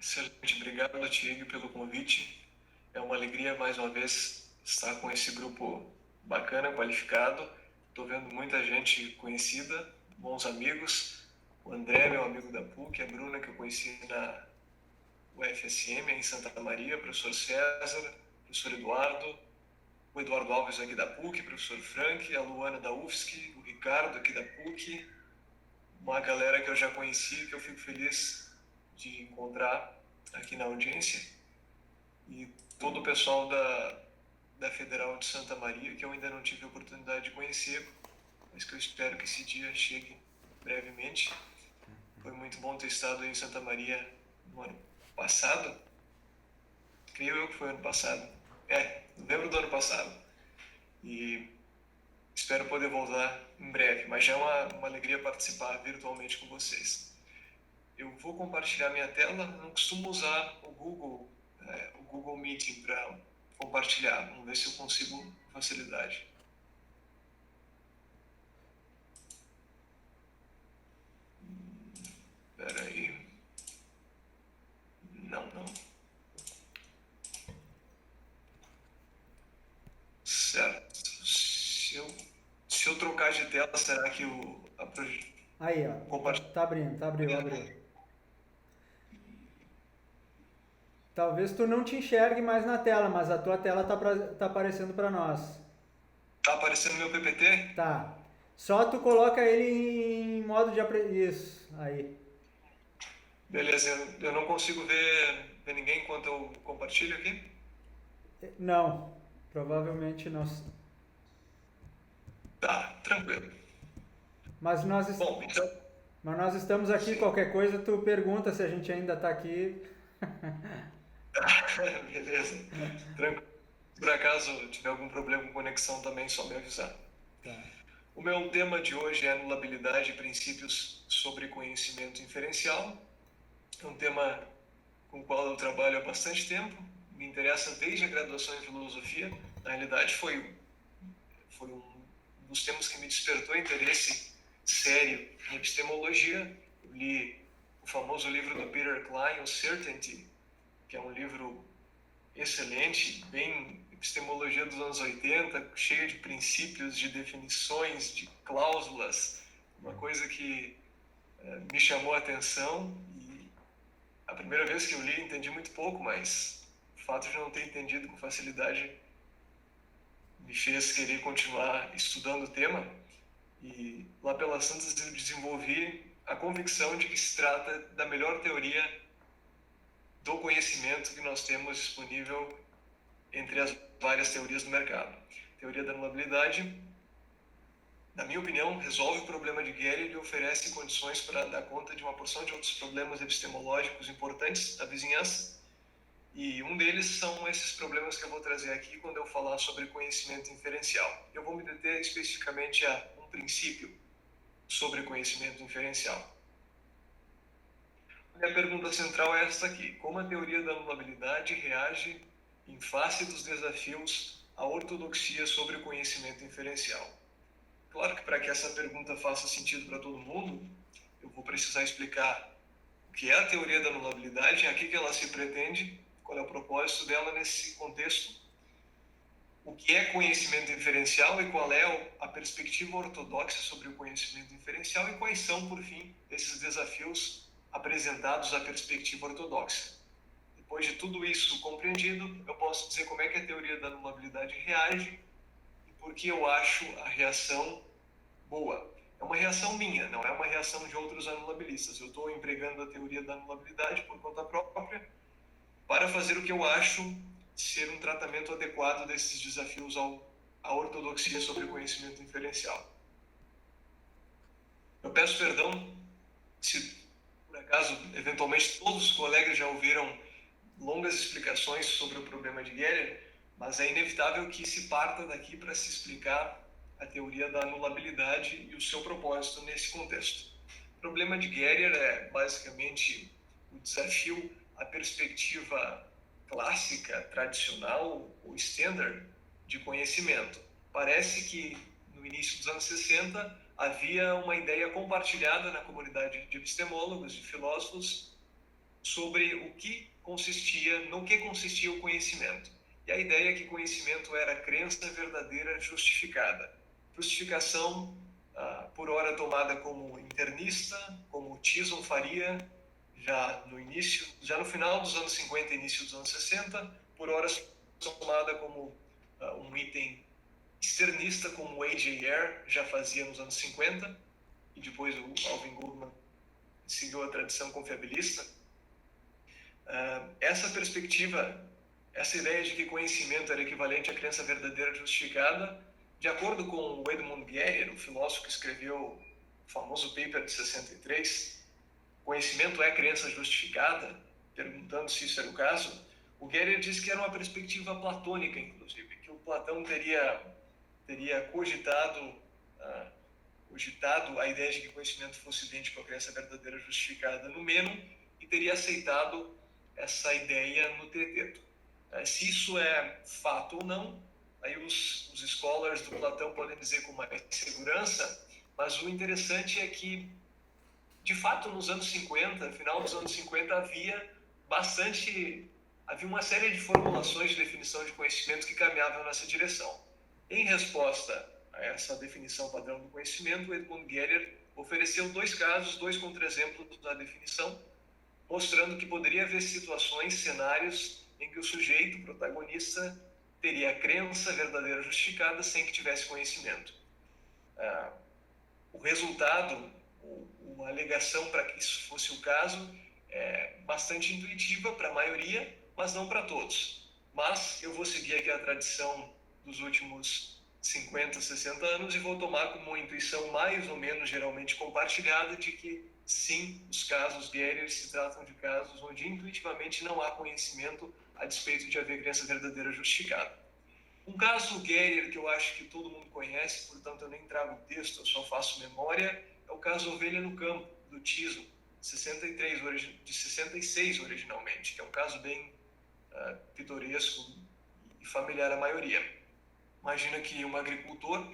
Excelente, obrigado, Tiago, pelo convite. É uma alegria mais uma vez estar com esse grupo bacana, qualificado. Estou vendo muita gente conhecida, bons amigos. O André, meu amigo da PUC, a Bruna, que eu conheci na UFSM, em Santa Maria, o professor César, o professor Eduardo, o Eduardo Alves aqui da PUC, o professor Frank, a Luana da UFSC, o Ricardo aqui da PUC, uma galera que eu já conheci, que eu fico feliz de encontrar aqui na audiência, e todo o pessoal da Federal de Santa Maria, que eu ainda não tive a oportunidade de conhecer, mas que eu espero que esse dia chegue brevemente. Foi muito bom ter estado em Santa Maria no ano passado, creio eu que foi ano passado, novembro do ano passado, e espero poder voltar em breve, mas já é uma alegria participar virtualmente com vocês. Eu vou compartilhar minha tela, não costumo usar o Google Meeting para compartilhar. Vamos ver se eu consigo com facilidade. Espera aí. Não. Certo. Se eu trocar de tela, será que Aí, ó. compartilhamento... Tá abrindo, abriu. Talvez tu não te enxergue mais na tela, mas a tua tela tá aparecendo para nós. Está aparecendo meu PPT? Tá. Só tu coloca ele em modo de Isso, aí. Beleza, eu não consigo ver ninguém enquanto eu compartilho aqui? Não, provavelmente não. Tá, tranquilo. Mas nós, Bom, então, mas nós estamos aqui, sim. qualquer coisa tu pergunta se a gente ainda tá aqui. Beleza, tranquilo. Se por acaso tiver algum problema com conexão também, só me avisar. Tá. O meu tema de hoje é anulabilidade e princípios sobre conhecimento inferencial. É um tema com o qual eu trabalho há bastante tempo, me interessa desde a graduação em filosofia. Na realidade, foi um dos temas que me despertou interesse sério em epistemologia. Eu li o famoso livro do Peter Klein, o Certainty, que é um livro excelente, bem epistemologia dos anos 80, cheia de princípios, de definições, de cláusulas, uma coisa que me chamou a atenção, e a primeira vez que eu li entendi muito pouco, mas o fato de não ter entendido com facilidade me fez querer continuar estudando o tema, e lá pelas tantas eu desenvolvi a convicção de que se trata da melhor teoria do conhecimento que nós temos disponível entre as várias teorias do mercado. A teoria da anulabilidade, na minha opinião, resolve o problema de Gödel e oferece condições para dar conta de uma porção de outros problemas epistemológicos importantes da vizinhança. E um deles são esses problemas que eu vou trazer aqui quando eu falar sobre conhecimento inferencial. Eu vou me deter especificamente a um princípio sobre conhecimento inferencial. A minha pergunta central é esta aqui: como a teoria da anulabilidade reage em face dos desafios à ortodoxia sobre o conhecimento inferencial? Claro que para que essa pergunta faça sentido para todo mundo, eu vou precisar explicar o que é a teoria da anulabilidade, a que ela se pretende, qual é o propósito dela nesse contexto, o que é conhecimento inferencial e qual é a perspectiva ortodoxa sobre o conhecimento inferencial, e quais são, por fim, esses desafios apresentados à perspectiva ortodoxa. Depois de tudo isso compreendido, eu posso dizer como é que a teoria da anulabilidade reage e por que eu acho a reação boa. É uma reação minha, não é uma reação de outros anulabilistas. Eu estou empregando a teoria da anulabilidade por conta própria para fazer o que eu acho ser um tratamento adequado desses desafios à ortodoxia sobre o conhecimento inferencial. Eu peço perdão se, por acaso, eventualmente todos os colegas já ouviram longas explicações sobre o problema de Gödel, mas é inevitável que se parta daqui para se explicar a teoria da anulabilidade e o seu propósito nesse contexto. O problema de Gödel é basicamente o desafio à perspectiva clássica, tradicional ou standard de conhecimento. Parece que no início dos anos 60 havia uma ideia compartilhada na comunidade de epistemólogos, de filósofos, sobre no que consistia o conhecimento. E a ideia é que conhecimento era crença verdadeira justificada. Justificação, por ora tomada como internista, como Tyson faria, já no final dos anos 50 e início dos anos 60, por ora tomada como um item externista, como o A.J. Ayer já fazia nos anos 50, e depois o Alvin Goldman seguiu a tradição confiabilista. Essa perspectiva, essa ideia de que conhecimento era equivalente à crença verdadeira justificada, de acordo com o Edmund Geyer, o filósofo que escreveu o famoso paper de 63, conhecimento é crença justificada, perguntando se isso era o caso, o Geyer diz que era uma perspectiva platônica, inclusive, que o Platão teria cogitado a ideia de que conhecimento fosse idêntico à crença verdadeira justificada no Mênon e teria aceitado essa ideia no Teteto. Se isso é fato ou não, aí os scholars do Platão podem dizer com mais segurança, mas o interessante é que, de fato, nos anos 50, final dos anos 50, havia uma série de formulações de definição de conhecimento que caminhavam nessa direção. Em resposta a essa definição padrão do conhecimento, o Edmund Geyer ofereceu dois contra-exemplos da definição, mostrando que poderia haver situações, cenários, em que o sujeito, o protagonista, teria a crença verdadeira justificada sem que tivesse conhecimento. O resultado, uma alegação para que isso fosse o caso, é bastante intuitiva para a maioria, mas não para todos. Mas eu vou seguir aqui a tradição dos últimos 50, 60 anos e vou tomar como uma intuição mais ou menos geralmente compartilhada de que, sim, os casos Geyer se tratam de casos onde intuitivamente não há conhecimento a despeito de haver crença verdadeira justificada. Um caso Geyer que eu acho que todo mundo conhece, portanto eu nem trago o texto, eu só faço memória, é o caso Ovelha no Campo, do Tyson, de 66 originalmente, que é um caso bem pitoresco e familiar à maioria. Imagina que um agricultor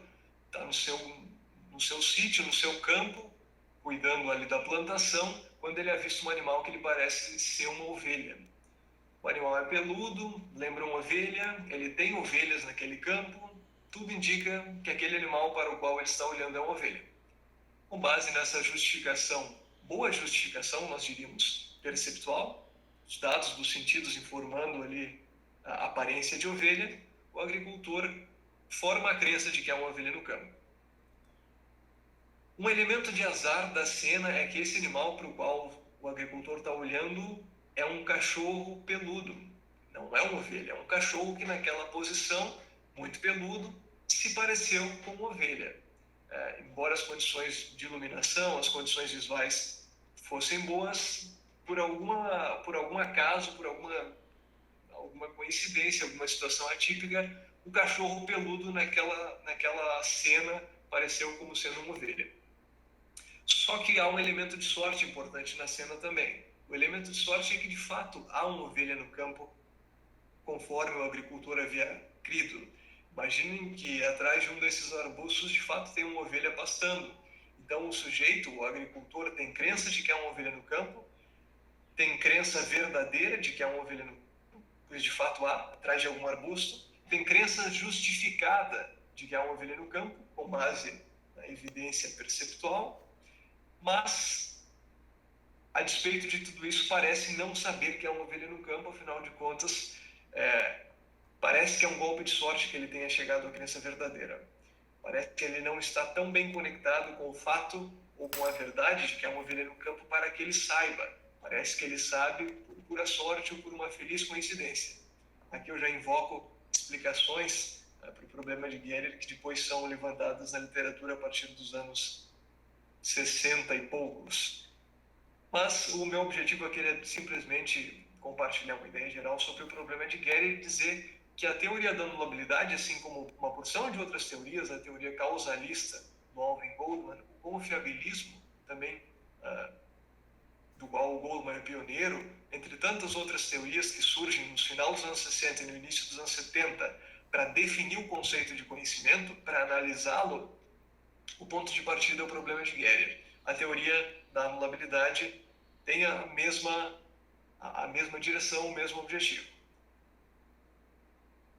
está no seu sítio, no seu campo, cuidando ali da plantação, quando ele avista um animal que lhe parece ser uma ovelha. O animal é peludo, lembra uma ovelha, ele tem ovelhas naquele campo, tudo indica que aquele animal para o qual ele está olhando é uma ovelha. Com base nessa boa justificação, nós diríamos perceptual, os dados dos sentidos informando ali a aparência de ovelha, o agricultor forma a crença de que há uma ovelha no campo. Um elemento de azar da cena é que esse animal para o qual o agricultor está olhando é um cachorro peludo. Não é uma ovelha, é um cachorro que naquela posição, muito peludo, se pareceu com uma ovelha. Embora as condições de iluminação, as condições visuais fossem boas, por algum acaso, por alguma coincidência, alguma situação atípica, o cachorro peludo naquela cena pareceu como sendo uma ovelha. Só que há um elemento de sorte importante na cena também. O elemento de sorte é que, de fato, há uma ovelha no campo, conforme o agricultor havia crido. Imaginem que atrás de um desses arbustos, de fato, tem uma ovelha pastando. Então, o agricultor, tem crença de que há uma ovelha no campo, tem crença verdadeira de que há uma ovelha no campo, pois de fato há, atrás de algum arbusto, tem crença justificada de que há uma ovelha no campo, com base na evidência perceptual, mas, a despeito de tudo isso, parece não saber que há uma ovelha no campo, afinal de contas, parece que é um golpe de sorte que ele tenha chegado à crença verdadeira. Parece que ele não está tão bem conectado com o fato ou com a verdade de que há uma ovelha no campo para que ele saiba. Parece que ele sabe por pura sorte ou por uma feliz coincidência. Aqui eu já invoco explicações para o problema de Geyer, que depois são levantadas na literatura a partir dos anos 60 e poucos. Mas o meu objetivo aqui é simplesmente compartilhar uma ideia geral sobre o problema de Geyer e dizer que a teoria da anulabilidade, assim como uma porção de outras teorias, a teoria causalista do Alvin Goldman, o confiabilismo também, do qual o Goldman é pioneiro, entre tantas outras teorias que surgem no final dos anos 60 e no início dos anos 70 para definir o conceito de conhecimento, para analisá-lo, o ponto de partida é o problema de Geyer. A teoria da anulabilidade tem a mesma a mesma direção, o mesmo objetivo.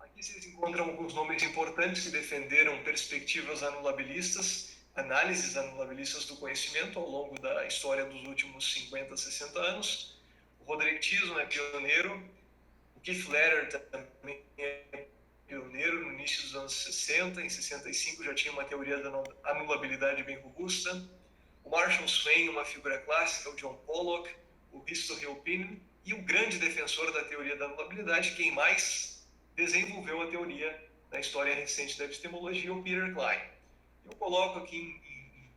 Aqui vocês encontram alguns nomes importantes que defenderam perspectivas anulabilistas, análises anulabilistas do conhecimento ao longo da história dos últimos 50, 60 anos. O Roderick Chisholm é pioneiro, o Keith Leder também é pioneiro no início dos anos 60, em 65 já tinha uma teoria da anulabilidade bem robusta. O Marshall Swain, uma figura clássica, o John Pollock, o Risto Rheopin e o grande defensor da teoria da anulabilidade, quem mais desenvolveu a teoria na história recente da epistemologia, o Peter Klein. Eu coloco aqui em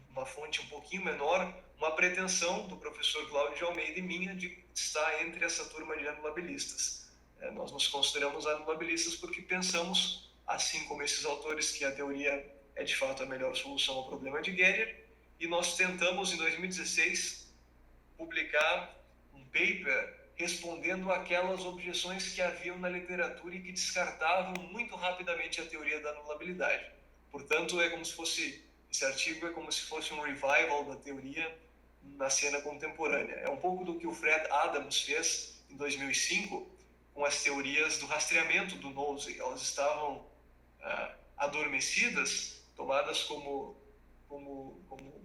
uma fonte um pouquinho menor uma pretensão do professor Cláudio de Almeida e minha de estar entre essa turma de anulabilistas. Nós nos consideramos anulabilistas porque pensamos, assim como esses autores, que a teoria é de fato a melhor solução ao problema de Gödel, e nós tentamos, em 2016, publicar um paper respondendo aquelas objeções que haviam na literatura e que descartavam muito rapidamente a teoria da anulabilidade. Portanto, esse artigo é como se fosse um revival da teoria na cena contemporânea. É um pouco do que o Fred Adams fez em 2005 com as teorias do rastreamento do Nosey. Elas estavam adormecidas, tomadas como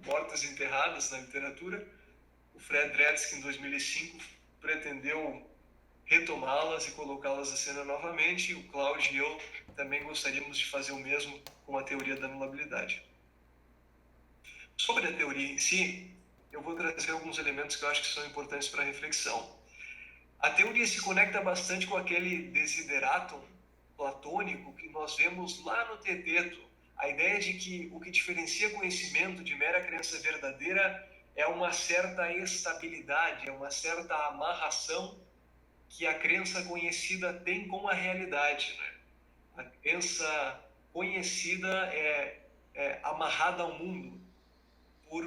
mortas enterradas na literatura. O Fred Dretske, em 2005, pretendeu retomá-las e colocá-las à cena novamente, e o Cláudio e eu também gostaríamos de fazer o mesmo com a teoria da anulabilidade. Sobre a teoria em si, eu vou trazer alguns elementos que eu acho que são importantes para a reflexão. A teoria se conecta bastante com aquele desideratum platônico que nós vemos lá no Teteto, a ideia de que o que diferencia conhecimento de mera crença verdadeira é uma certa estabilidade, é uma certa amarração que a crença conhecida tem com a realidade, né? A crença conhecida é amarrada ao mundo por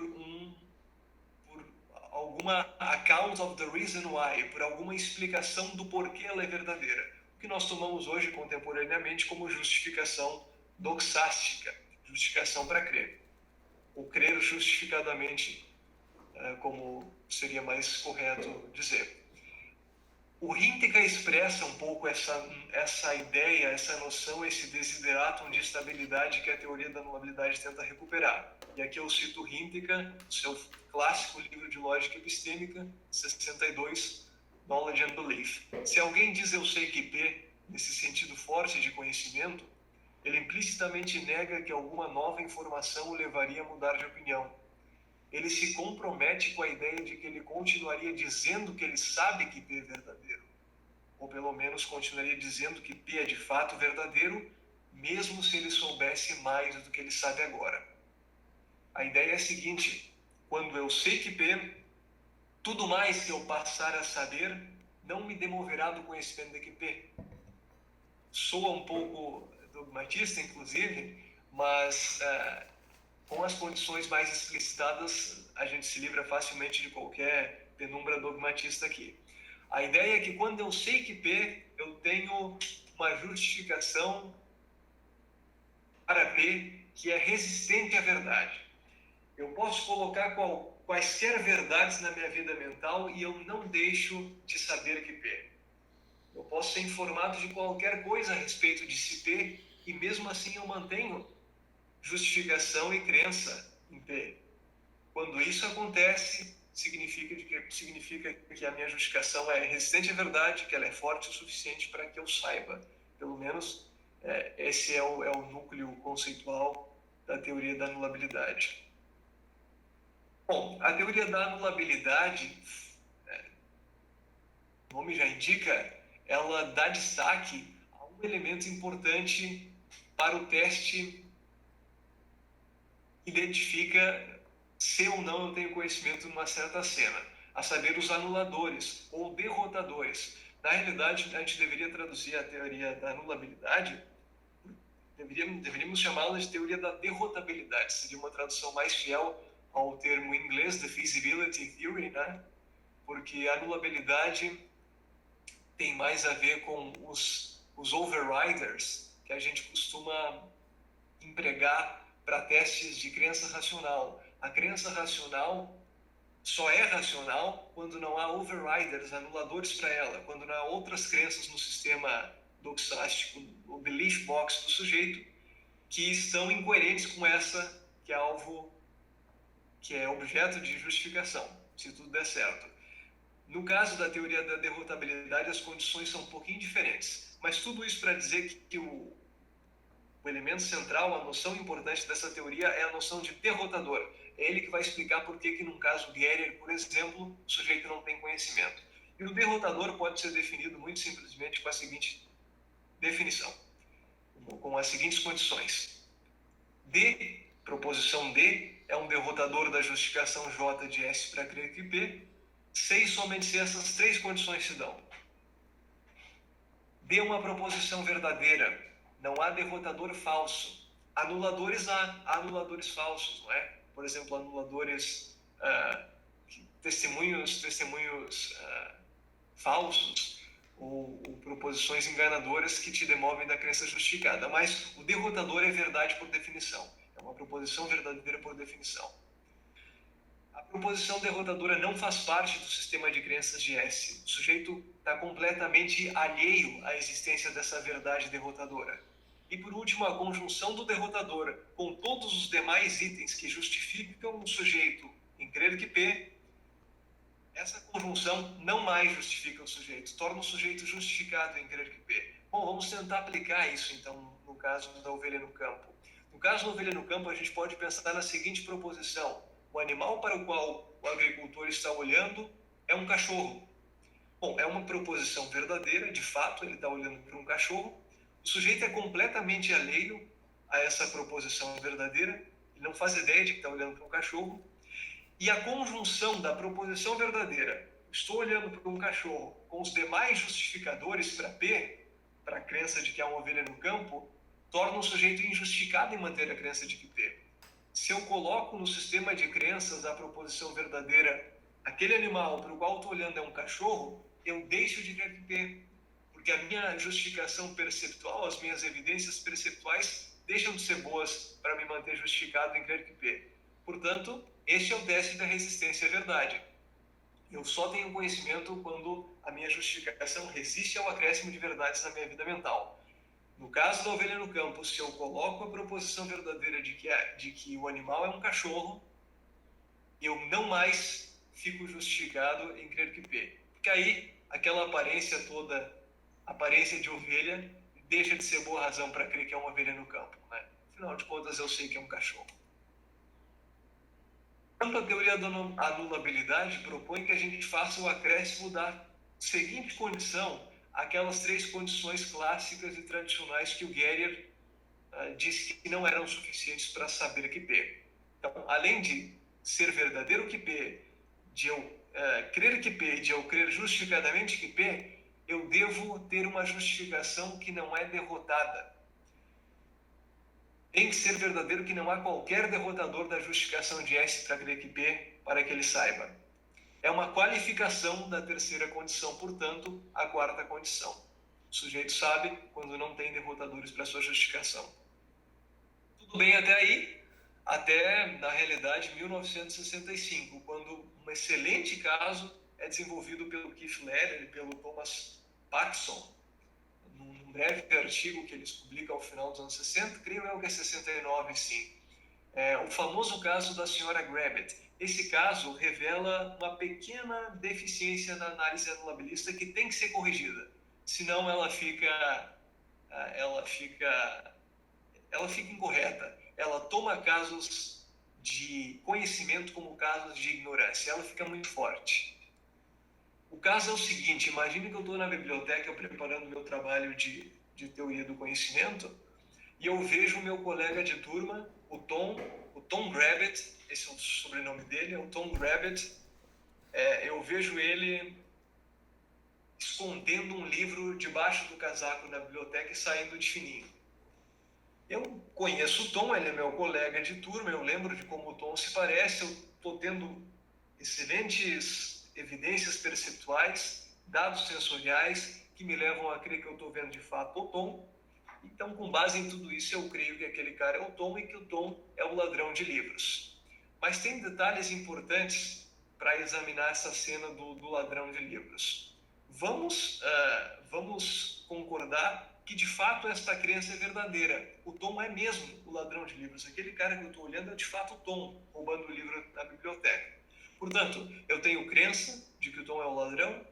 alguma account of the reason why, por alguma explicação do porquê ela é verdadeira. O que nós tomamos hoje contemporaneamente como justificação doxástica, justificação para crer. Ou crer justificadamente, como seria mais correto dizer. O Rintica expressa um pouco essa ideia, essa noção, esse desideratum de estabilidade que a teoria da anulabilidade tenta recuperar. E aqui eu cito Rintica, seu clássico livro de lógica epistêmica, 62, Knowledge and Belief. Se alguém diz eu sei que P, nesse sentido forte de conhecimento, ele implicitamente nega que alguma nova informação o levaria a mudar de opinião. Ele se compromete com a ideia de que ele continuaria dizendo que ele sabe que P é verdadeiro. Ou pelo menos continuaria dizendo que P é de fato verdadeiro, mesmo se ele soubesse mais do que ele sabe agora. A ideia é a seguinte: quando eu sei que P, tudo mais que eu passar a saber não me demoverá do conhecimento de que P. Soa um pouco dogmatista, inclusive, mas com as condições mais explicitadas, a gente se livra facilmente de qualquer penumbra dogmatista aqui. A ideia é que quando eu sei que P, eu tenho uma justificação para P que é resistente à verdade. Eu posso colocar quaisquer verdades na minha vida mental e eu não deixo de saber que P. Eu posso ser informado de qualquer coisa a respeito de si P e mesmo assim eu mantenho justificação e crença em P. Quando isso acontece, significa que a minha justificação é resistente à verdade, que ela é forte o suficiente para que eu saiba. Pelo menos esse é o núcleo conceitual da teoria da anulabilidade. Bom, a teoria da anulabilidade, o nome já indica, ela dá destaque a um elemento importante para o teste que identifica se ou não eu tenho conhecimento numa certa cena, a saber, os anuladores ou derrotadores. Na realidade, a gente deveria traduzir a teoria da anulabilidade, deveríamos chamá-la de teoria da derrotabilidade, seria uma tradução mais fiel ao termo em inglês, the feasibility theory, né? Porque a anulabilidade tem mais a ver com os overriders que a gente costuma empregar para testes de crença racional. A crença racional só é racional quando não há overriders, anuladores para ela, quando não há outras crenças no sistema doxástico, o belief box do sujeito, que estão incoerentes com essa que é alvo, que é objeto de justificação, se tudo der certo. No caso da teoria da derrotabilidade, as condições são um pouquinho diferentes, mas tudo isso para dizer que o elemento central, a noção importante dessa teoria é a noção de derrotador. É ele que vai explicar por que num caso Guerrier, por exemplo, o sujeito não tem conhecimento. E o derrotador pode ser definido muito simplesmente com a seguinte definição, com as seguintes condições. D, proposição D, é um derrotador da justificação J de S para crer que P, se e somente se essas três condições se dão. D é uma proposição verdadeira, não há derrotador falso. Anuladores há anuladores falsos, não é? Por exemplo, anuladores, testemunhos falsos ou proposições enganadoras que te demovem da crença justificada. Mas o derrotador é verdade por definição. É uma proposição verdadeira por definição. A proposição derrotadora não faz parte do sistema de crenças de S. O sujeito está completamente alheio à existência dessa verdade derrotadora. E por último, a conjunção do derrotador com todos os demais itens que justificam o sujeito em crer que P, essa conjunção não mais justifica o sujeito, torna o sujeito justificado em crer que P. Bom, vamos tentar aplicar isso então no caso da ovelha no campo. No caso da ovelha no campo, a gente pode pensar na seguinte proposição: o animal para o qual o agricultor está olhando é um cachorro. Bom, é uma proposição verdadeira, de fato, ele está olhando para um cachorro. O sujeito é completamente alheio a essa proposição verdadeira, ele não faz ideia de que está olhando para um cachorro. E a conjunção da proposição verdadeira, estou olhando para um cachorro, com os demais justificadores para P, para a crença de que há uma ovelha no campo, torna o sujeito injustificado em manter a crença de que P. Se eu coloco no sistema de crenças a proposição verdadeira, aquele animal para o qual estou olhando é um cachorro, eu deixo de crer que P, porque a minha justificação perceptual, as minhas evidências perceptuais deixam de ser boas para me manter justificado em crer que P. Portanto, este é o teste da resistência à verdade. Eu só tenho conhecimento quando a minha justificação resiste ao acréscimo de verdades na minha vida mental. No caso da ovelha no campo, se eu coloco a proposição verdadeira de que o animal é um cachorro, eu não mais fico justificado em crer que P. Porque aí, aquela aparência toda, aparência de ovelha, deixa de ser boa razão para crer que é uma ovelha no campo, né? Afinal de contas, eu sei que é um cachorro. Tanto a teoria da anulabilidade propõe que a gente faça o acréscimo da seguinte condição, aquelas três condições clássicas e tradicionais que o Guerrier disse que não eram suficientes para saber que P. Então, além de ser verdadeiro que P, de eu crer que P, de eu crer justificadamente que P, eu devo ter uma justificação que não é derrotada. Tem que ser verdadeiro que não há qualquer derrotador da justificação de S para crer que P, para que ele saiba. É uma qualificação da terceira condição, portanto, a quarta condição. O sujeito sabe quando não tem derrotadores para sua justificação. Tudo bem até aí, até, na realidade, 1965, quando um excelente caso é desenvolvido pelo Keith Leder e pelo Thomas Paxson, num breve artigo que eles publicam ao final dos anos 60, creio eu que é 69, sim. O famoso caso da senhora Grabbit. Esse caso revela uma pequena deficiência na análise anulabilista que tem que ser corrigida, senão ela fica incorreta. Ela toma casos de conhecimento como casos de ignorância, ela fica muito forte. O caso é o seguinte: imagine que eu estou na biblioteca preparando o meu trabalho de teoria do conhecimento e eu vejo o meu colega de turma, o Tom Grabbit, esse é o sobrenome dele, é o Tom Grabbit. Eu vejo ele escondendo um livro debaixo do casaco na biblioteca e saindo de fininho. Eu conheço o Tom, ele é meu colega de turma, eu lembro de como o Tom se parece, eu estou tendo excelentes evidências perceptuais, dados sensoriais que me levam a crer que eu estou vendo de fato o Tom. Então, com base em tudo isso, eu creio que aquele cara é o Tom e que o Tom é o ladrão de livros. Mas tem detalhes importantes para examinar essa cena do ladrão de livros. Vamos concordar que de fato esta crença é verdadeira. O Tom é mesmo o ladrão de livros. Aquele cara que eu estou olhando é de fato o Tom, roubando o livro da biblioteca. Portanto, eu tenho crença de que o Tom é o ladrão,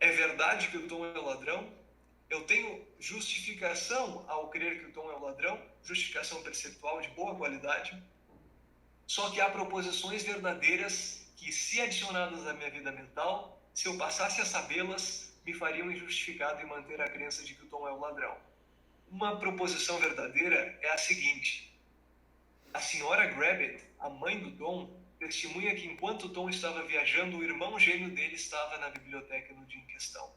é verdade que o Tom é o ladrão, eu tenho justificação ao crer que o Tom é o ladrão, justificação perceptual de boa qualidade, só que há proposições verdadeiras que, se adicionadas à minha vida mental, se eu passasse a sabê-las, me fariam injustificado em manter a crença de que o Tom é o ladrão. Uma proposição verdadeira é a seguinte: a senhora Grabbit, a mãe do Tom, testemunha que enquanto o Tom estava viajando, o irmão gêmeo dele estava na biblioteca no dia em questão.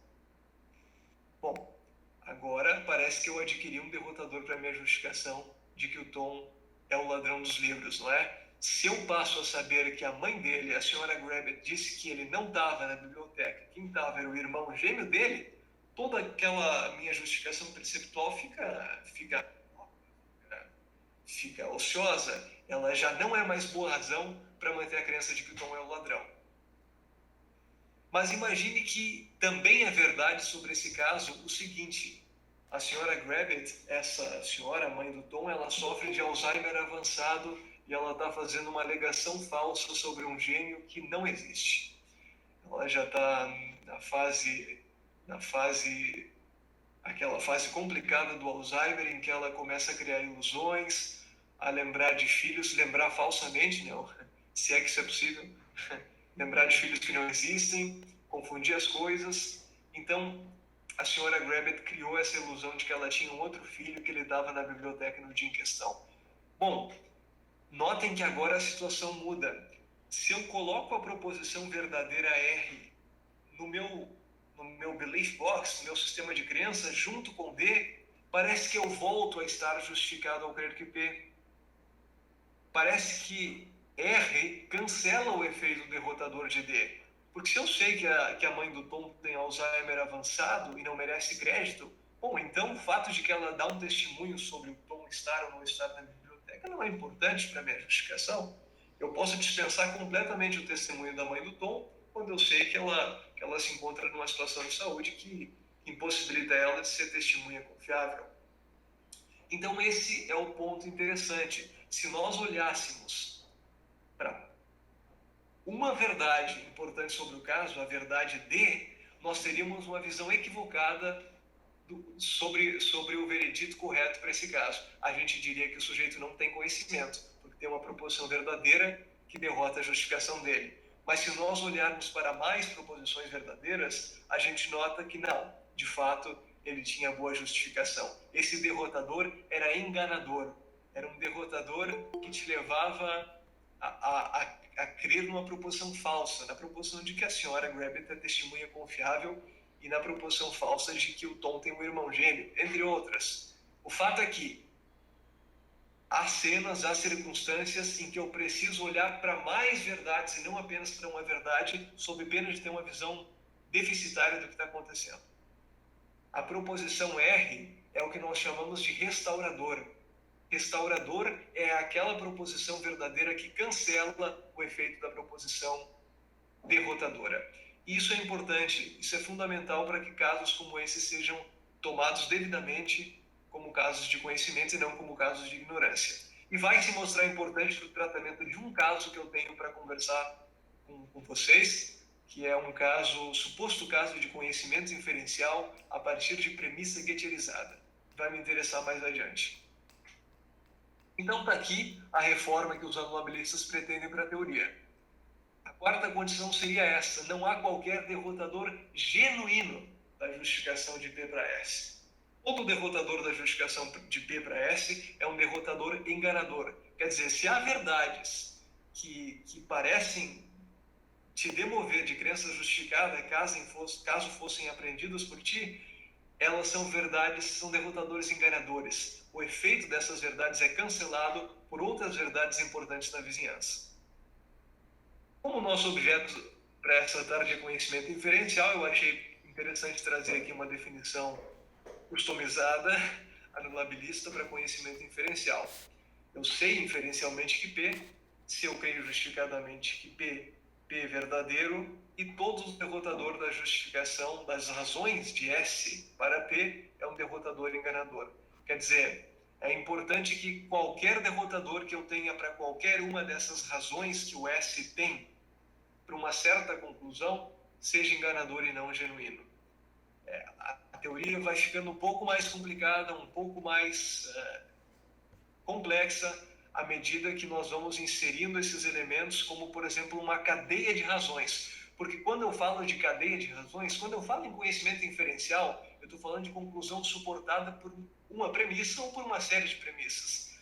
Bom, agora parece que eu adquiri um derrotador para minha justificação de que o Tom é o ladrão dos livros, não é? Se eu passo a saber que a mãe dele, a senhora Grabbit, disse que ele não estava na biblioteca, quem estava era o irmão gêmeo dele, toda aquela minha justificação perceptual fica ociosa. Ela já não é mais boa razão para manter a crença de que o Tom é o ladrão. Mas imagine que também é verdade sobre esse caso o seguinte: a senhora Grabbit, essa senhora, mãe do Tom, ela sofre de Alzheimer avançado e ela está fazendo uma alegação falsa sobre um gênio que não existe. Ela já está aquela fase complicada do Alzheimer, em que ela começa a criar ilusões, a lembrar de filhos, lembrar falsamente, não, se é que isso é possível, lembrar de filhos que não existem, confundir as coisas. Então, a senhora Grabbit criou essa ilusão de que ela tinha um outro filho que ele estava na biblioteca no dia em questão. Bom, notem que agora a situação muda. Se eu coloco a proposição verdadeira R no meu belief box, no meu sistema de crenças, junto com D, parece que eu volto a estar justificado ao crer que P. Parece que R cancela o efeito derrotador de D. Porque se eu sei que a mãe do Tom tem Alzheimer avançado e não merece crédito, bom, então o fato de que ela dá um testemunho sobre o Tom estar ou não estar na biblioteca não é importante para a minha justificação. Eu posso dispensar completamente o testemunho da mãe do Tom quando eu sei que ela se encontra numa situação de saúde que impossibilita ela de ser testemunha confiável. Então esse é o ponto interessante. Se nós olhássemos para uma verdade importante sobre o caso, a verdade D, nós teríamos uma visão equivocada sobre o veredito correto para esse caso. A gente diria que o sujeito não tem conhecimento, porque tem uma proposição verdadeira que derrota a justificação dele. Mas se nós olharmos para mais proposições verdadeiras, a gente nota que não, de fato, ele tinha boa justificação. Esse derrotador era enganador, era um derrotador que te levava a crer numa proposição falsa, na proposição de que a senhora Grabbit é testemunha confiável e na proposição falsa de que o Tom tem um irmão gêmeo, entre outras. O fato é que há cenas, há circunstâncias em que eu preciso olhar para mais verdades e não apenas para uma verdade, sob pena de ter uma visão deficitária do que está acontecendo. A proposição R é o que nós chamamos de restaurador. Restaurador é aquela proposição verdadeira que cancela o efeito da proposição derrotadora. Isso é importante, isso é fundamental para que casos como esse sejam tomados devidamente como casos de conhecimento e não como casos de ignorância. E vai se mostrar importante para o tratamento de um caso que eu tenho para conversar com vocês, que é um suposto caso de conhecimento inferencial a partir de premissa getterizada. Vai me interessar mais adiante. Então está aqui a reforma que os anulabilistas pretendem para a teoria. A quarta condição seria essa: não há qualquer derrotador genuíno da justificação de P para S. Todo derrotador da justificação de P para S é um derrotador enganador. Quer dizer, se há verdades que parecem te demover de crença justificada, caso fossem aprendidas por ti, elas são derrotadores enganadores. O efeito dessas verdades é cancelado por outras verdades importantes na vizinhança. Como nosso objeto para essa tarde é conhecimento inferencial, eu achei interessante trazer aqui uma definição customizada, anulabilista, para conhecimento inferencial. Eu sei inferencialmente que P, se eu creio justificadamente que P P verdadeiro, e todo derrotador da justificação das razões de S para P é um derrotador enganador. Quer dizer, é importante que qualquer derrotador que eu tenha para qualquer uma dessas razões que o S tem para uma certa conclusão seja enganador e não genuíno. A teoria vai ficando um pouco mais complicada, um pouco mais complexa, à medida que nós vamos inserindo esses elementos, como, por exemplo, uma cadeia de razões. Porque quando eu falo de cadeia de razões, quando eu falo em conhecimento inferencial, eu estou falando de conclusão suportada por uma premissa ou por uma série de premissas.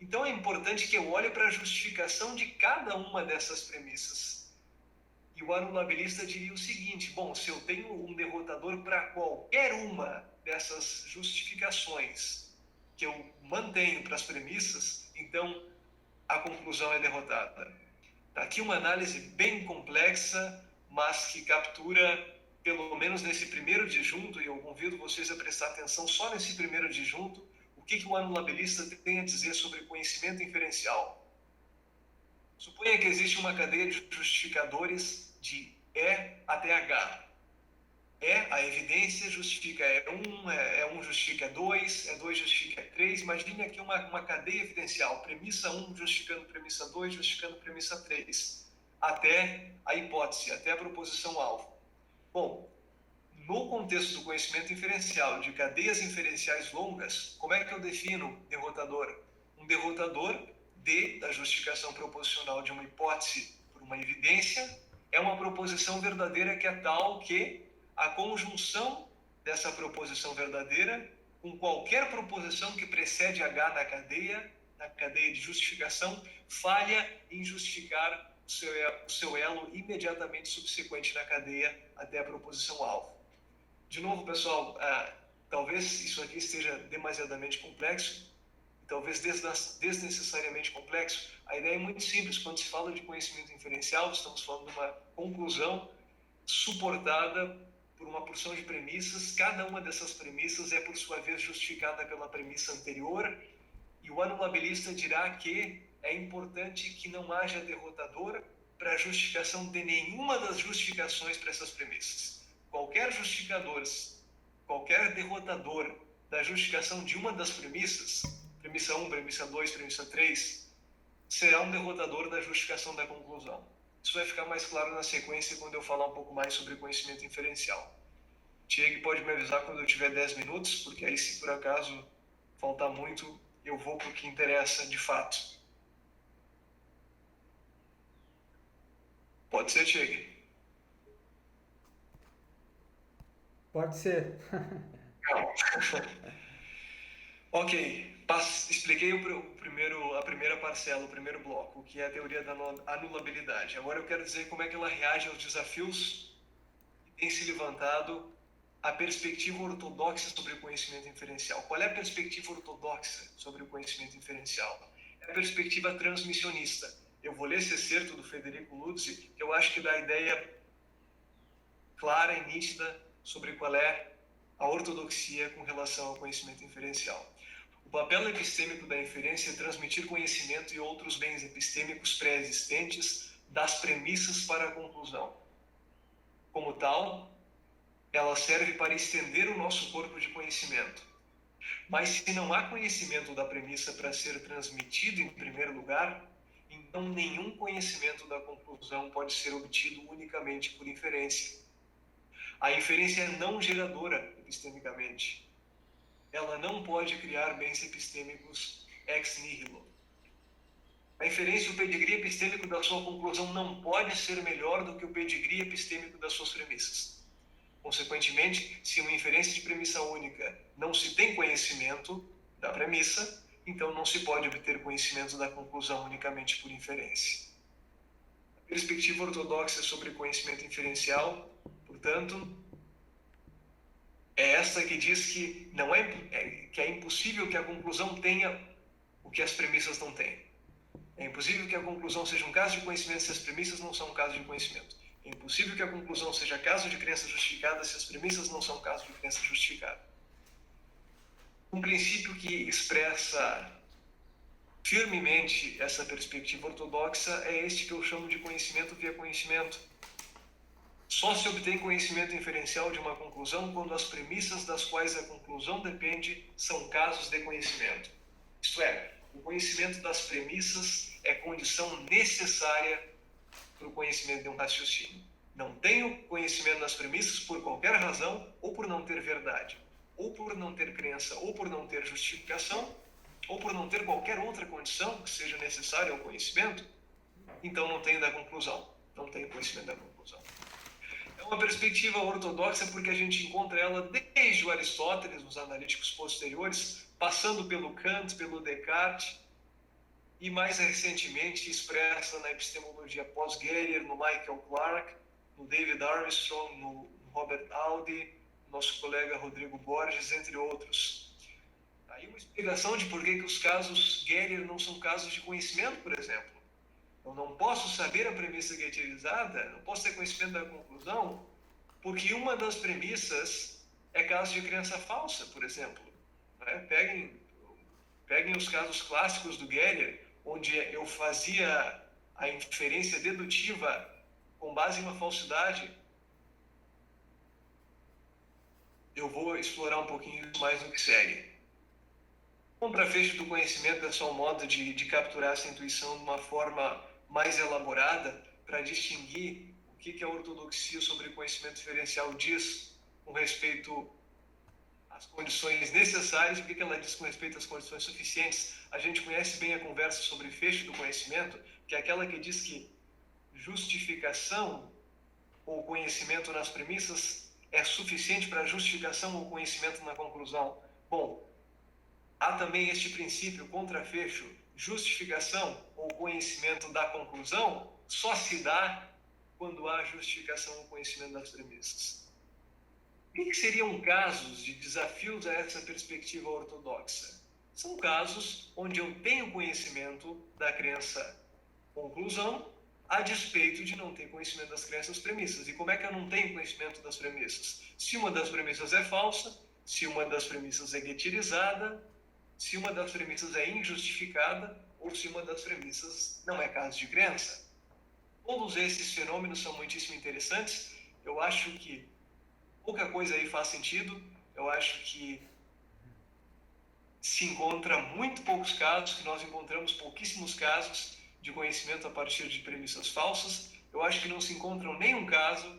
Então é importante que eu olhe para a justificação de cada uma dessas premissas. E o anulabilista diria o seguinte: bom, se eu tenho um derrotador para qualquer uma dessas justificações que eu mantenho para as premissas, então a conclusão é derrotada. Aqui uma análise bem complexa, mas que captura, pelo menos nesse primeiro disjunto, e eu convido vocês a prestar atenção só nesse primeiro disjunto, o que o anulabilista tem a dizer sobre conhecimento inferencial. Suponha que existe uma cadeia de justificadores de E até H. A evidência justifica E1 justifica E2, E2 justifica E3. Imagine aqui uma cadeia evidencial, premissa 1 justificando premissa 2, justificando premissa 3, até a hipótese, até a proposição alvo. Bom, no contexto do conhecimento inferencial, de cadeias inferenciais longas, como é que eu defino derrotador? Um derrotador da justificação proposicional de uma hipótese por uma evidência é uma proposição verdadeira que é tal que a conjunção dessa proposição verdadeira com qualquer proposição que precede H na cadeia de justificação, falha em justificar o seu elo imediatamente subsequente na cadeia até a proposição alvo. De novo, pessoal, talvez isso aqui esteja demasiadamente complexo, talvez desnecessariamente complexo. A ideia é muito simples. Quando se fala de conhecimento inferencial, estamos falando de uma conclusão suportada por uma porção de premissas. Cada uma dessas premissas é, por sua vez, justificada pela premissa anterior, e o anulabilista dirá que é importante que não haja derrotador para a justificação de nenhuma das justificações para essas premissas. Qualquer derrotador da justificação de uma das premissas, premissa 1, premissa 2, premissa 3, será um derrotador da justificação da conclusão. Isso vai ficar mais claro na sequência quando eu falar um pouco mais sobre conhecimento inferencial. Tiago pode me avisar quando eu tiver 10 minutos, porque aí, se por acaso faltar muito, eu vou para o que interessa de fato. Pode ser, Tiago? Pode ser. Ok, expliquei a primeira parcela, o primeiro bloco, o que é a teoria da anulabilidade. Agora eu quero dizer como é que ela reage aos desafios que tem se levantado a perspectiva ortodoxa sobre o conhecimento inferencial. Qual é a perspectiva ortodoxa sobre o conhecimento inferencial? É a perspectiva transmissionista. Eu vou ler esse excerto do Federico Luzzi, que eu acho que dá a ideia clara e nítida sobre qual é a ortodoxia com relação ao conhecimento inferencial. O papel epistêmico da inferência é transmitir conhecimento e outros bens epistêmicos pré-existentes das premissas para a conclusão. Como tal, ela serve para estender o nosso corpo de conhecimento. Mas se não há conhecimento da premissa para ser transmitido em primeiro lugar, então nenhum conhecimento da conclusão pode ser obtido unicamente por inferência. A inferência é não geradora epistemicamente. Ela não pode criar bens epistêmicos ex nihilo. A inferência, o pedigree epistêmico da sua conclusão não pode ser melhor do que o pedigree epistêmico das suas premissas. Consequentemente, se uma inferência de premissa única não se tem conhecimento da premissa, então não se pode obter conhecimento da conclusão unicamente por inferência. A perspectiva ortodoxa sobre conhecimento inferencial, portanto, é essa que diz que que é impossível que a conclusão tenha o que as premissas não têm. É impossível que a conclusão seja um caso de conhecimento se as premissas não são um caso de conhecimento. É impossível que a conclusão seja caso de crença justificada se as premissas não são caso de crença justificada. Um princípio que expressa firmemente essa perspectiva ortodoxa é este que eu chamo de conhecimento via conhecimento. Só se obtém conhecimento inferencial de uma conclusão quando as premissas das quais a conclusão depende são casos de conhecimento. Isto é, o conhecimento das premissas é condição necessária para o conhecimento de um raciocínio. Não tenho conhecimento das premissas por qualquer razão, ou por não ter verdade, ou por não ter crença, ou por não ter justificação, ou por não ter qualquer outra condição que seja necessária ao conhecimento, então não tenho da conclusão, não tenho conhecimento da conclusão. É uma perspectiva ortodoxa porque a gente encontra ela desde o Aristóteles, nos analíticos posteriores, passando pelo Kant, pelo Descartes, e mais recentemente expressa na epistemologia pós-Geyer, no Michael Clarke, no David Armstrong, no Robert Audi, nosso colega Rodrigo Borges, entre outros. Aí uma explicação de por que os casos Geyer não são casos de conhecimento, por exemplo. Eu não posso saber a premissa getterizada, não posso ter conhecimento da conclusão, porque uma das premissas é caso de crença falsa, por exemplo. Peguem os casos clássicos do Geyer, onde eu fazia a inferência dedutiva com base em uma falsidade. Eu vou explorar um pouquinho mais no que segue. O contrafecho do conhecimento é só um modo de capturar essa intuição de uma forma mais elaborada para distinguir o que a ortodoxia sobre conhecimento diferencial diz com respeito às condições necessárias e o que ela diz com respeito às condições suficientes. A gente conhece bem a conversa sobre fecho do conhecimento, que é aquela que diz que justificação ou conhecimento nas premissas é suficiente para justificação ou conhecimento na conclusão. Bom, há também este princípio contrafecho, justificação ou conhecimento da conclusão só se dá quando há justificação ou conhecimento das premissas. O que seriam casos de desafios a essa perspectiva ortodoxa? São casos onde eu tenho conhecimento da crença conclusão a despeito de não ter conhecimento das crenças premissas. E como é que eu não tenho conhecimento das premissas? Se uma das premissas é falsa, se uma das premissas é getterizada, se uma das premissas é injustificada ou se uma das premissas não é caso de crença. Todos esses fenômenos são muitíssimo interessantes. Eu acho que pouca coisa aí faz sentido. Eu acho que se encontra muito poucos casos, que nós encontramos pouquíssimos casos de conhecimento a partir de premissas falsas. Eu acho que não se encontra nenhum caso,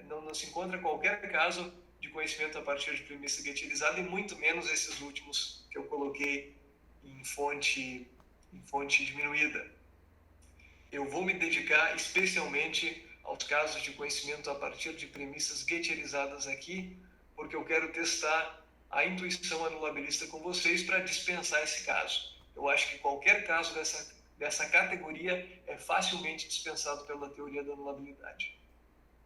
não se encontra qualquer caso de conhecimento a partir de premissa getterizada, e muito menos esses últimos que eu coloquei em fonte diminuída. Eu vou me dedicar especialmente aos casos de conhecimento a partir de premissas getterizadas aqui, porque eu quero testar a intuição anulabilista com vocês para dispensar esse caso. Eu acho que qualquer caso dessa categoria é facilmente dispensado pela teoria da anulabilidade.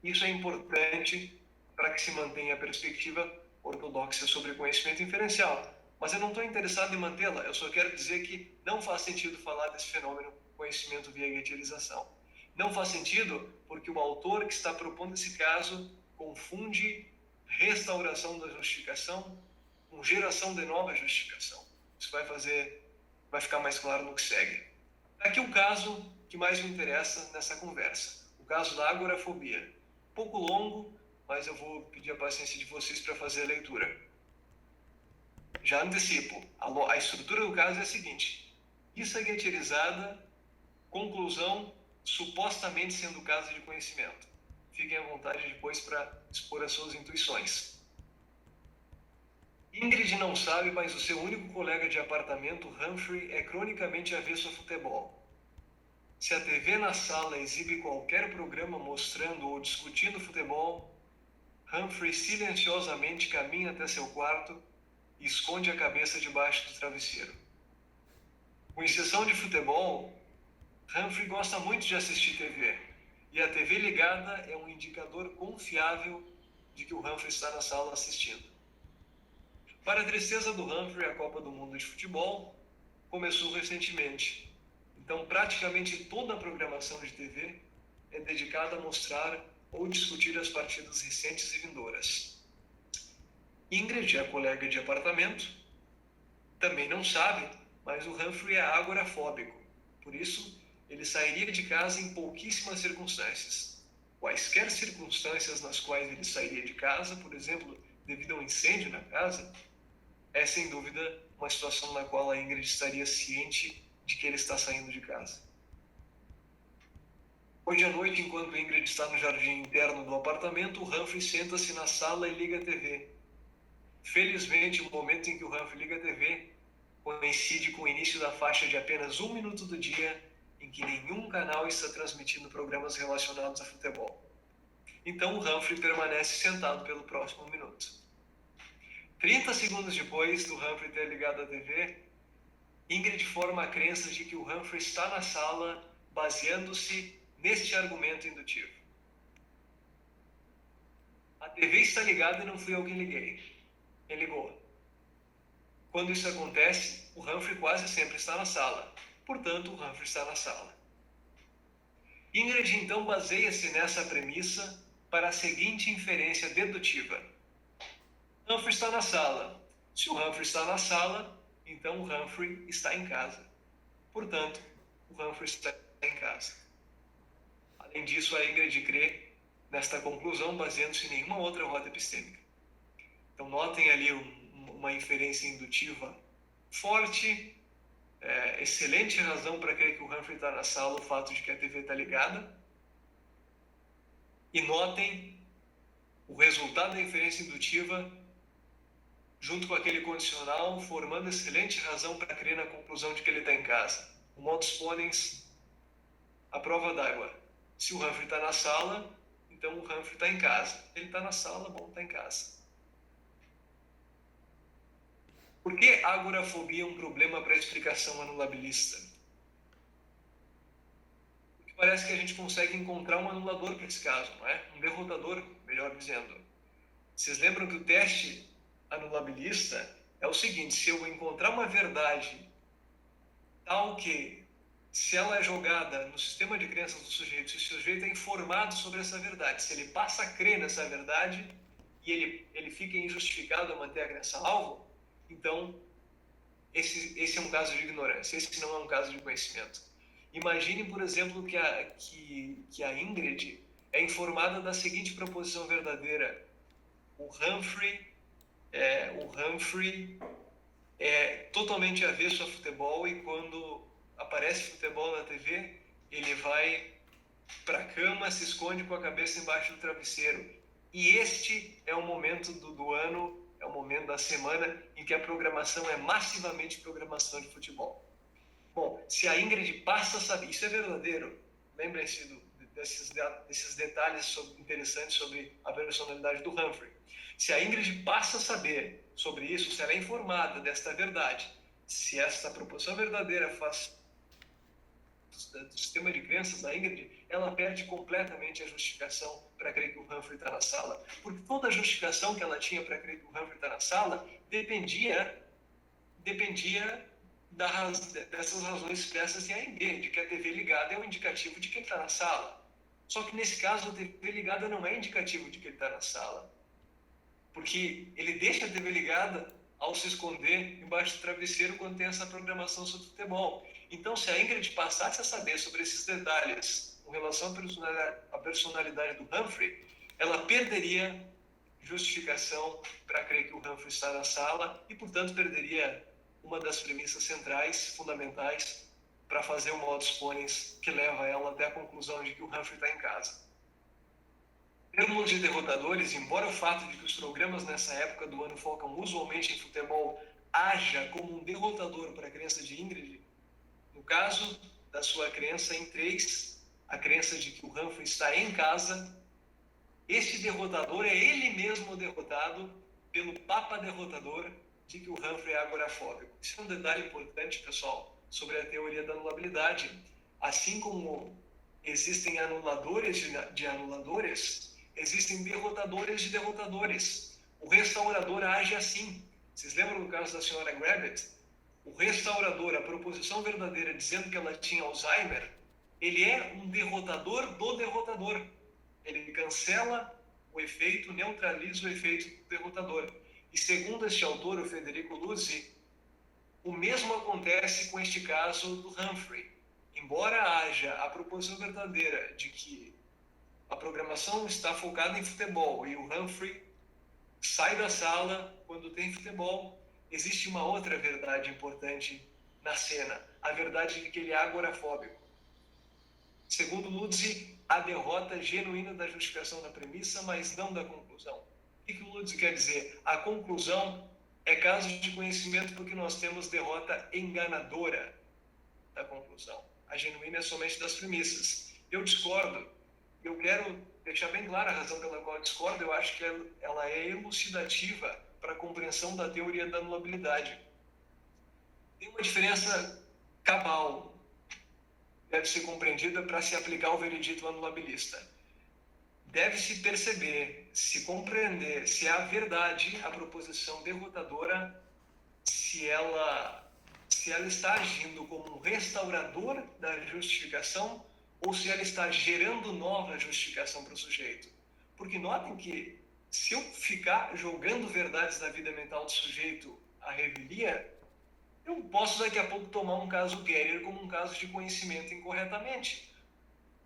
Isso é importante para que se mantenha a perspectiva ortodoxa sobre conhecimento inferencial. Mas eu não estou interessado em mantê-la, eu só quero dizer que não faz sentido falar desse fenômeno conhecimento via getterização. Não faz sentido porque o autor que está propondo esse caso confunde restauração da justificação com geração de nova justificação. Isso vai ficar mais claro no que segue. Aqui o caso que mais me interessa nessa conversa, o caso da agorafobia. Pouco longo, mas eu vou pedir a paciência de vocês para fazer a leitura. Já antecipo, a estrutura do caso é a seguinte: isso é getterizada, conclusão supostamente sendo caso de conhecimento. Fiquem à vontade depois para expor as suas intuições. Ingrid não sabe, mas o seu único colega de apartamento, Humphrey, é cronicamente avesso a futebol. Se a TV na sala exibe qualquer programa mostrando ou discutindo futebol, Humphrey silenciosamente caminha até seu quarto e esconde a cabeça debaixo do travesseiro. Com exceção de futebol, Humphrey gosta muito de assistir TV, e a TV ligada é um indicador confiável de que o Humphrey está na sala assistindo. Para a tristeza do Humphrey, a Copa do Mundo de Futebol começou recentemente. Então, praticamente toda a programação de TV é dedicada a mostrar ou discutir as partidas recentes e vindouras. Ingrid, a colega de apartamento, também não sabe, mas o Humphrey é agorafóbico. Por isso, ele sairia de casa em pouquíssimas circunstâncias. Quaisquer circunstâncias nas quais ele sairia de casa, por exemplo, devido a um incêndio na casa, é sem dúvida uma situação na qual a Ingrid estaria ciente de que ele está saindo de casa. Hoje à noite, enquanto Ingrid está no jardim interno do apartamento, o Humphrey senta-se na sala e liga a TV. Felizmente, o momento em que o Humphrey liga a TV coincide com o início da faixa de apenas 1 minuto do dia em que nenhum canal está transmitindo programas relacionados a futebol. Então, o Humphrey permanece sentado pelo próximo minuto. 30 segundos depois do Humphrey ter ligado a TV, Ingrid forma a crença de que o Humphrey está na sala baseando-se neste argumento indutivo. A TV está ligada e não fui eu quem liguei. Quem ligou? Quando isso acontece, o Humphrey quase sempre está na sala. Portanto, o Humphrey está na sala. Ingrid então baseia-se nessa premissa para a seguinte inferência dedutiva. Humphrey está na sala. Se o Humphrey está na sala, então o Humphrey está em casa. Portanto, o Humphrey está em casa. Além disso, a Ingrid crê nesta conclusão baseando-se em nenhuma outra rota epistêmica. Então, notem ali uma inferência indutiva forte, excelente razão para crer que o Humphrey está na sala, o fato de que a TV está ligada. E notem o resultado da inferência indutiva junto com aquele condicional, formando excelente razão para crer na conclusão de que ele está em casa. O modus ponens, a prova d'água. Se o Humphrey está na sala, então o Humphrey está em casa. Ele está na sala, bom, está em casa. Por que a agorafobia é um problema para a explicação anulabilista? Porque parece que a gente consegue encontrar um anulador para esse caso, não é? Um derrotador, melhor dizendo. Vocês lembram que o teste anulabilista é o seguinte: se eu encontrar uma verdade tal que, se ela é jogada no sistema de crenças do sujeito, se o sujeito é informado sobre essa verdade, se ele passa a crer nessa verdade e ele fica injustificado a manter a crença-alvo, então esse é um caso de ignorância, esse não é um caso de conhecimento. Imagine, por exemplo, que a Ingrid é informada da seguinte proposição verdadeira: o Humphrey é totalmente avesso a futebol e quando aparece futebol na TV, ele vai para a cama, se esconde com a cabeça embaixo do travesseiro. E este é o momento do ano, é o momento da semana em que a programação é massivamente programação de futebol. Bom, se a Ingrid passa a saber, isso é verdadeiro, lembrem-se desses detalhes interessantes sobre a personalidade do Humphrey. Se a Ingrid passa a saber sobre isso, se ela é informada desta verdade, se esta proposição verdadeira faz do sistema de crenças da Ingrid, ela perde completamente a justificação para crer que o Humphrey está na sala. Porque toda a justificação que ela tinha para crer que o Humphrey está na sala dependia dessas razões expressas em A e B, de que a TV ligada é um indicativo de que ele está na sala. Só que nesse caso a TV ligada não é indicativo de que ele está na sala. Porque ele deixa a TV ligada ao se esconder embaixo do travesseiro quando tem essa programação sobre futebol. Então, se a Ingrid passasse a saber sobre esses detalhes com relação à personalidade do Humphrey, ela perderia justificação para crer que o Humphrey está na sala e, portanto, perderia uma das premissas centrais, fundamentais, para fazer o modus ponens que leva ela até a conclusão de que o Humphrey está em casa. Em termos de derrotadores, embora o fato de que os programas nessa época do ano focam usualmente em futebol haja como um derrotador para a crença de Ingrid, no caso da sua crença em 3, a crença de que o Humphrey está em casa, esse derrotador é ele mesmo derrotado pelo papa derrotador de que o Humphrey é agorafóbico. Isso é um detalhe importante, pessoal, sobre a teoria da anulabilidade. Assim como existem anuladores de anuladores, existem derrotadores de derrotadores. O restaurador age assim. Vocês lembram do caso da senhora Gravitt? O restaurador, a proposição verdadeira dizendo que ela tinha Alzheimer, ele é um derrotador do derrotador. Ele cancela o efeito, neutraliza o efeito do derrotador. E segundo este autor, o Federico Luzzi, O mesmo acontece com este caso do Humphrey. Embora haja a proposição verdadeira de que a programação está focada em futebol e o Humphrey sai da sala quando tem futebol, existe uma outra verdade importante na cena, a verdade de que ele é agorafóbico. Segundo Lutze, a derrota genuína da justificação da premissa, mas não da conclusão. O que o Lutze quer dizer? A conclusão é caso de conhecimento porque nós temos derrota enganadora da conclusão. A genuína é somente das premissas. Eu discordo. Eu quero deixar bem clara a razão pela qual eu discordo. Eu acho que ela é elucidativa para a compreensão da teoria da anulabilidade. Tem uma diferença cabal, deve ser compreendida para se aplicar ao veredito anulabilista. Deve-se perceber, se compreender, se é a verdade a proposição derrotadora, se ela está agindo como um restaurador da justificação ou se ela está gerando nova justificação para o sujeito. Porque notem que se eu ficar jogando verdades da vida mental do sujeito à revelia, eu posso daqui a pouco tomar um caso Gerer como um caso de conhecimento incorretamente.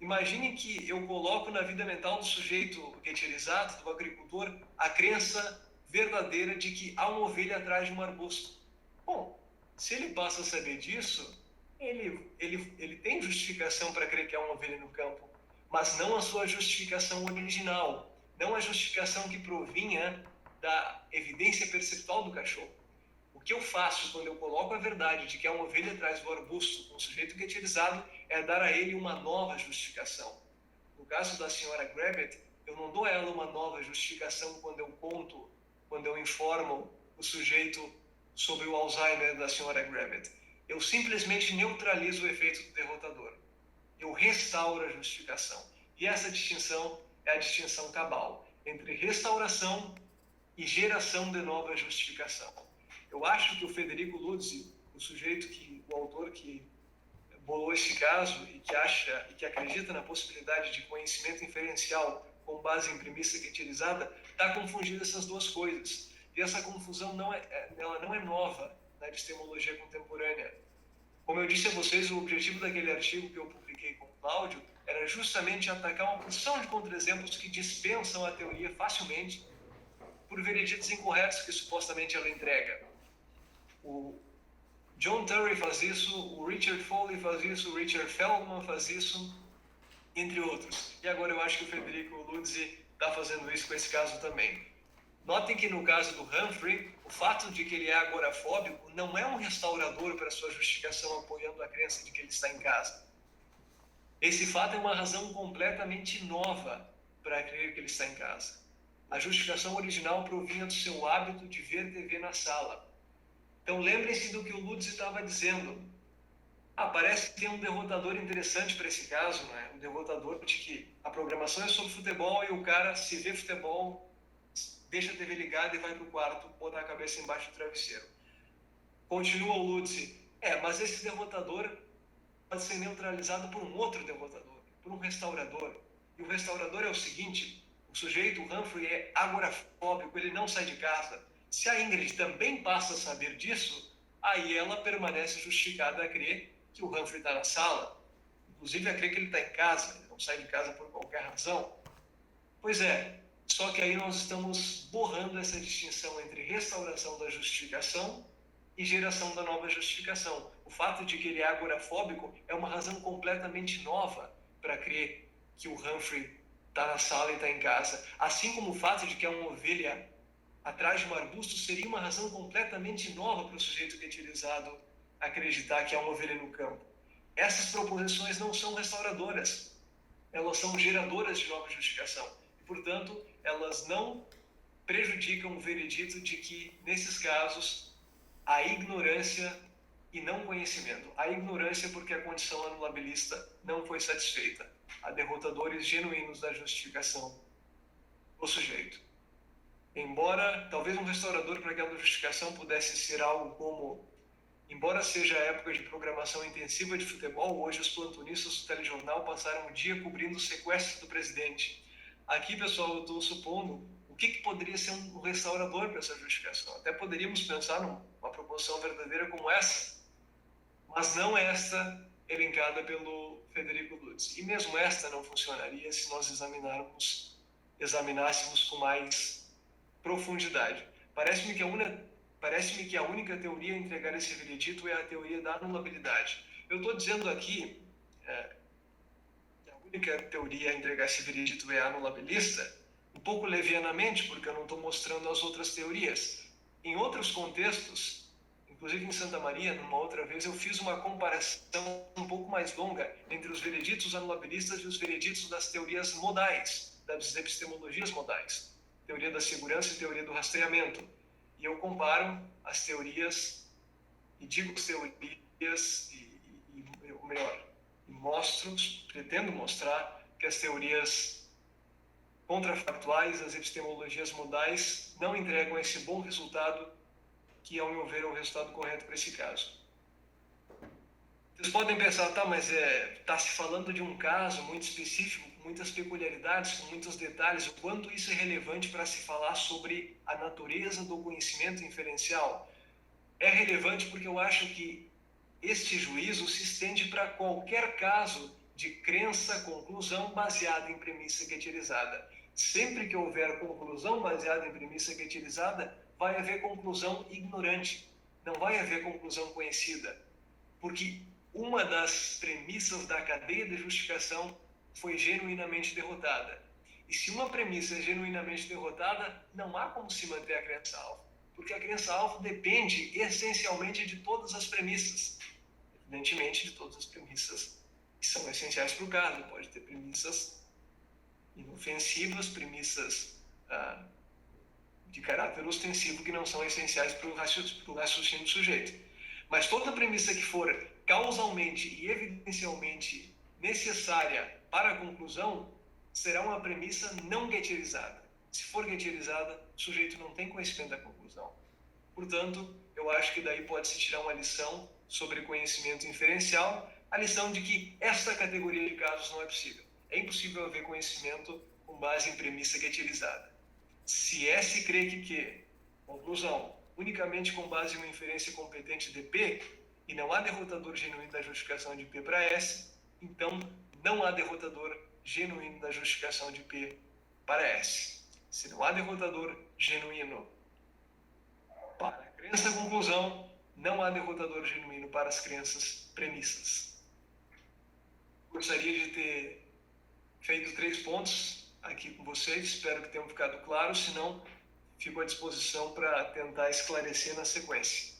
Imagine que eu coloco na vida mental do sujeito getierizado, do agricultor, a crença verdadeira de que há uma ovelha atrás de um arbusto. Bom, se ele passa a saber disso, ele tem justificação para crer que há uma ovelha no campo, mas não a sua justificação original, não a justificação que provinha da evidência perceptual do cachorro. O que eu faço quando eu coloco a verdade de que há uma ovelha atrás do arbusto com o sujeito getierizado é dar a ele uma nova justificação. No caso da senhora Grabbit, eu não dou a ela uma nova justificação quando eu conto, quando eu informo o sujeito sobre o Alzheimer da senhora Grabbit. Eu simplesmente neutralizo o efeito do derrotador. Eu restauro a justificação. E essa distinção é a distinção cabal entre restauração e geração de nova justificação. Eu acho que o Federico Lutze, o autor que bolou esse caso e que acha e que acredita na possibilidade de conhecimento inferencial com base em premissa getierizada, está confundindo essas duas coisas. E essa confusão ela não é nova na epistemologia contemporânea. Como eu disse a vocês, o objetivo daquele artigo que eu publiquei com o Cláudio era justamente atacar uma porção de contra-exemplos que dispensam a teoria facilmente por vereditos incorretos que supostamente ela entrega. O John Turry faz isso, o Richard Foley faz isso, o Richard Feldman faz isso, entre outros. E agora eu acho que o Federico Lutze está fazendo isso com esse caso também. Notem que no caso do Humphrey, o fato de que ele é agorafóbico não é um restaurador para sua justificação apoiando a crença de que ele está em casa. Esse fato é uma razão completamente nova para crer que ele está em casa. A justificação original provinha do seu hábito de ver TV na sala. Então lembrem-se do que o Lutze estava dizendo. Parece que tem um derrotador interessante para esse caso, né? Um derrotador de que a programação é sobre futebol e o cara, se vê futebol, deixa a TV ligada e vai para o quarto botar a cabeça embaixo do travesseiro. Continua o Lutze. Mas esse derrotador pode ser neutralizado por um outro derrotador, por um restaurador. E o restaurador é o seguinte: o sujeito, o Humphrey, é agorafóbico, ele não sai de casa. Se a Ingrid também passa a saber disso, aí ela permanece justificada a crer que o Humphrey está na sala, inclusive a crer que ele está em casa, ele não sai de casa por qualquer razão. Pois é, só que aí nós estamos borrando essa distinção entre restauração da justificação e geração da nova justificação. O fato de que ele é agorafóbico é uma razão completamente nova para crer que o Humphrey está na sala e está em casa. Assim como o fato de que é uma ovelha atrás de um arbusto seria uma razão completamente nova para o sujeito getierizado acreditar que há uma ovelha no campo. Essas proposições não são restauradoras. Elas são geradoras de nova justificação. E, portanto, elas não prejudicam o veredito de que, nesses casos, há ignorância e não conhecimento. Há ignorância porque a condição anulabilista não foi satisfeita. Há derrotadores genuínos da justificação do sujeito. Embora, talvez um restaurador para aquela justificação pudesse ser algo como: embora seja a época de programação intensiva de futebol, hoje os plantonistas do telejornal passaram o dia cobrindo o sequestro do presidente. Aqui, pessoal, eu estou supondo, o que poderia ser um restaurador para essa justificação? Até poderíamos pensar numa proposição verdadeira como essa, mas não esta elencada pelo Federico Lutz. E mesmo esta não funcionaria se nós examinássemos com mais profundidade. Parece-me que a única teoria a entregar esse veredito é a teoria da anulabilidade. Eu estou dizendo aqui que a única teoria a entregar esse veredito é a anulabilista, um pouco levianamente, porque eu não estou mostrando as outras teorias. Em outros contextos, inclusive em Santa Maria, numa outra vez, eu fiz uma comparação um pouco mais longa entre os vereditos anulabilistas e os vereditos das teorias modais, das epistemologias modais, teoria da segurança e teoria do rastreamento. E eu comparo as teorias, e digo as teorias, ou melhor, pretendo mostrar que as teorias contrafactuais, as epistemologias modais, não entregam esse bom resultado que, ao meu ver, é o resultado correto para esse caso. Vocês podem pensar, tá, mas está se falando de um caso muito específico, com muitas peculiaridades, com muitos detalhes, o quanto isso é relevante para se falar sobre a natureza do conhecimento inferencial? É relevante porque eu acho que este juízo se estende para qualquer caso de crença-conclusão baseada em premissa guettilizada. Sempre que houver conclusão baseada em premissa guettilizada, vai haver conclusão ignorante, não vai haver conclusão conhecida, porque uma das premissas da cadeia de justificação foi genuinamente derrotada. E se uma premissa é genuinamente derrotada, não há como se manter a crença-alvo, porque a crença-alvo depende essencialmente de todas as premissas, evidentemente de todas as premissas que são essenciais para o caso. Pode ter premissas inofensivas, premissas de caráter ostensivo que não são essenciais para o raciocínio do sujeito. Mas toda premissa que for causalmente e evidencialmente necessária para a conclusão será uma premissa não guettilizada. Se for guettilizada, o sujeito não tem conhecimento da conclusão. Portanto, eu acho que daí pode-se tirar uma lição sobre conhecimento inferencial, a lição de que esta categoria de casos não é possível. É impossível haver conhecimento com base em premissa guettilizada. Se S crê que, conclusão, unicamente com base em uma inferência competente de P, e não há derrotador genuíno da justificação de P para S, então não há derrotador genuíno da justificação de P para S. Se não há derrotador genuíno para a crença-conclusão, não há derrotador genuíno para as crenças-premissas. Gostaria de ter feito 3 pontos aqui com vocês, espero que tenham ficado claros, se não, fico à disposição para tentar esclarecer na sequência.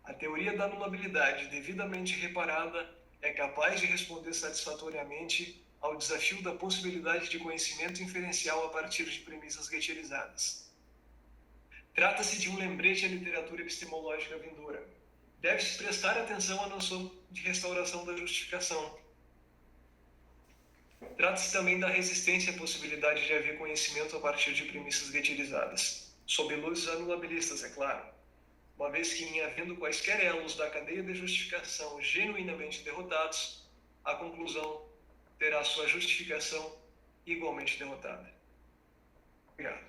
A teoria da anulabilidade devidamente reparada é capaz de responder satisfatoriamente ao desafio da possibilidade de conhecimento inferencial a partir de premissas guettilizadas. Trata-se de um lembrete à literatura epistemológica vindoura. Deve-se prestar atenção à noção de restauração da justificação. Trata-se também da resistência à possibilidade de haver conhecimento a partir de premissas guettilizadas, sob luzes anulabilistas, é claro, uma vez que, em havendo quaisquer elos da cadeia de justificação genuinamente derrotados, a conclusão terá sua justificação igualmente derrotada. Obrigado.